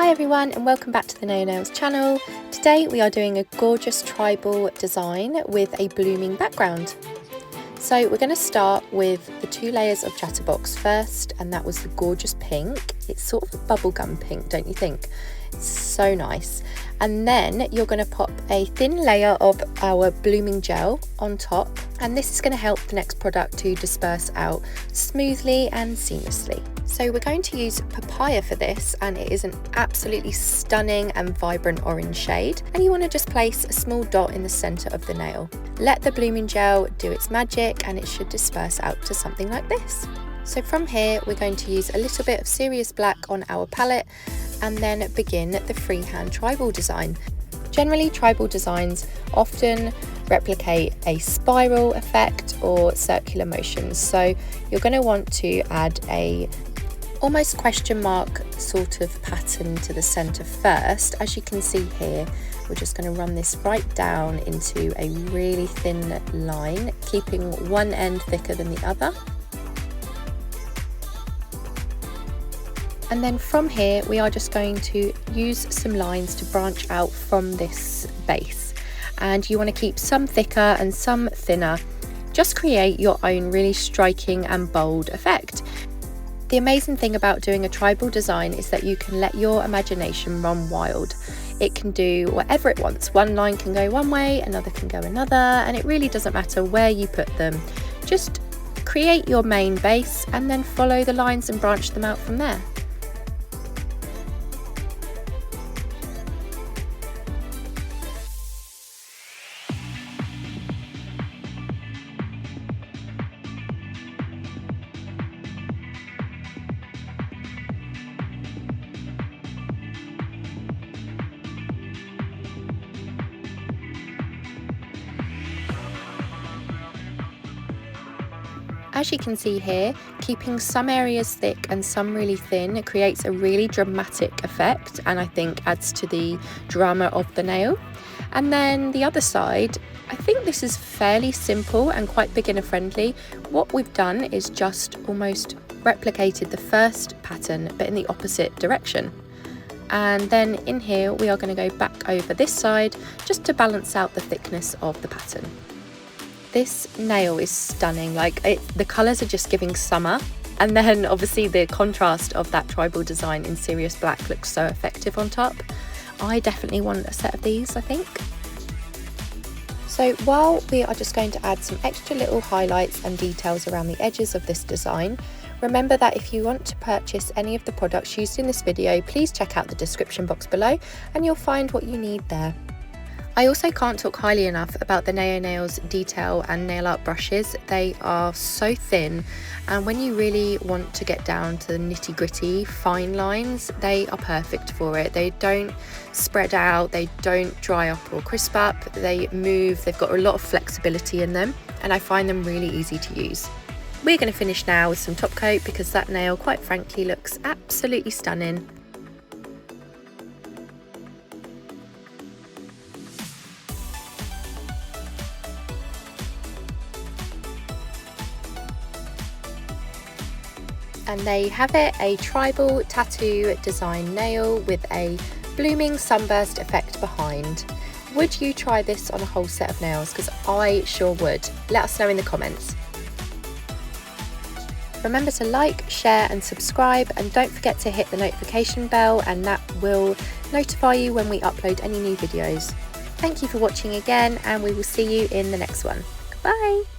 Hi everyone and welcome back to the Naio Nails channel. Today we are doing a gorgeous tribal design with a blooming background. So we're going to start with the 2 layers of Chatterbox first, and that was the gorgeous pink. It's sort of a bubblegum pink, don't you think? It's so nice. And then you're going to pop a thin layer of our blooming gel on top, and this is going to help the next product to disperse out smoothly and seamlessly. So we're going to use Papaya for this, and it is an absolutely stunning and vibrant orange shade, and you want to just place a small dot in the center of the nail. Let the blooming gel do its magic and it should disperse out to something like this. So from here we're going to use a little bit of Serious Black on our palette and then begin the freehand tribal design. Generally, tribal designs often replicate a spiral effect or circular motions, so you're going to want to add a almost question mark sort of pattern to the center first. As you can see here, we're just going to run this right down into a really thin line, keeping one end thicker than the other. And then from here we are just going to use some lines to branch out from this base, and you want to keep some thicker and some thinner. Just create your own really striking and bold effect. The amazing thing about doing a tribal design is that you can let your imagination run wild. It can do whatever it wants. One line can go one way, another can go another, and it really doesn't matter where you put them. Just create your main base and then follow the lines and branch them out from there. As you can see here, keeping some areas thick and some really thin, it creates a really dramatic effect, and I think adds to the drama of the nail. And then the other side, I think this is fairly simple and quite beginner friendly. What we've done is just almost replicated the first pattern but in the opposite direction. And then in here we are going to go back over this side just to balance out the thickness of the pattern. This nail is stunning, the colours are just giving summer, and then obviously the contrast of that tribal design in Serious Black looks so effective on top. I definitely want a set of these, I think. So while we are just going to add some extra little highlights and details around the edges of this design, remember that if you want to purchase any of the products used in this video, please check out the description box below and you'll find what you need there. I also can't talk highly enough about the Naio Nails detail and nail art brushes. They are so thin, and when you really want to get down to the nitty gritty fine lines, they are perfect for it. They don't spread out, they don't dry up or crisp up, they move, they've got a lot of flexibility in them, and I find them really easy to use. We're going to finish now with some top coat because that nail, quite frankly, looks absolutely stunning. And there you have it, a tribal tattoo design nail with a blooming sunburst effect behind. Would you try this on a whole set of nails? Because I sure would. Let us know in the comments. Remember to like, share and subscribe, and don't forget to hit the notification bell, and that will notify you when we upload any new videos. Thank you for watching again, and we will see you in the next one. Goodbye!